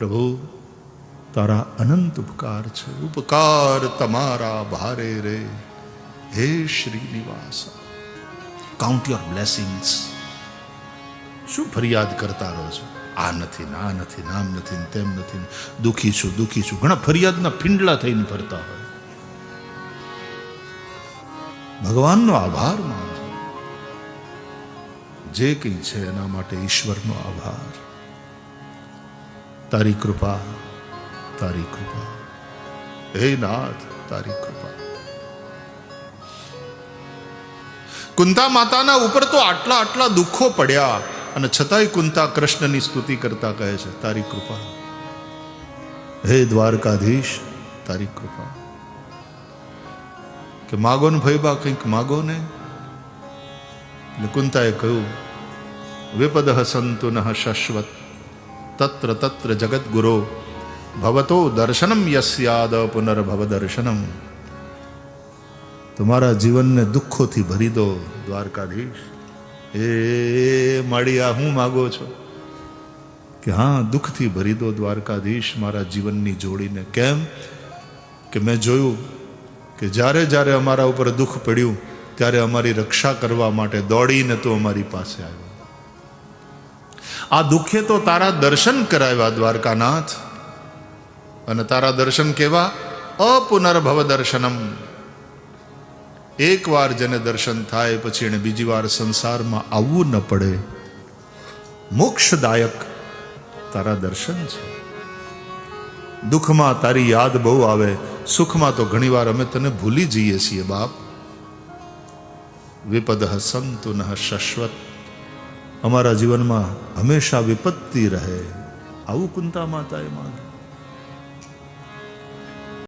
પ્રભુ તારા અનંત ઉપકાર છે, ઉપકાર તમારા ભારે રે હે શ્રીનિવાસ. Count your blessings. શું ફરિયાદ કરતા રહો છો? આ નથી ને આ નથી ને આમ નથી ને તેમ નથી, દુઃખી છું દુઃખી છું. ઘણા ફરિયાદના પિંડલા થઈને ફરતા હોય. ભગવાનનો આભાર માનજો. જે કંઈ છે એના માટે ઈશ્વરનો આભાર. તારી કૃપા, તારી કૃપા હે નાથ, તારી કૃપા. કુંતા માતાના ઉપર તો આટલા આટલા દુઃખો પડ્યા અને છતાંય કુંતા કૃષ્ણની સ્તુતિ કરતા કહે છે તારી કૃપા. હે દ્વારકાધીશ, તારી કૃપા. કે માગો ને ભૈબા, કંઈક માગો ને. એટલે કુંતાએ કહ્યું વિપદ સંતુ ન શાશ્વત તત્ર તત્ર જગદગુરો ભવતો દર્શનમ યસ્યાદ પુનર્ભવ દર્શનમ. તમારા જીવનને દુઃખોથી ભરી દો દ્વારકાધીશ. એ માળિયા હું માગો છો? કે હા, દુઃખથી ભરી દો દ્વારકાધીશ મારા જીવનની જોડીને. કેમ? કે મેં જોયું કે જ્યારે જ્યારે અમારા ઉપર દુઃખ પડ્યું ત્યારે અમારી રક્ષા કરવા માટે દોડીને તો અમારી પાસે આવ્યો. આ દુઃખે તો તારા દર્શન કરાવ્યા દ્વારકાનાથ. અને તારા દર્શન કેવા? અપુનર્ભવ દર્શનમ. એકવાર જેને દર્શન થાય પછી એને બીજી વાર સંસારમાં આવવું ન પડે. મોક્ષદાયક તારા દર્શન છે. દુઃખમાં તારી યાદ બહુ આવે, સુખમાં તો ઘણીવાર અમે તને ભૂલી જઈએ છીએ બાપ. વિપદ સંતુ ન શાશ્વત. અમારા જીવનમાં હંમેશા વિપત્તિ રહે, આવું કુંતા માતાએ માંગ્યું.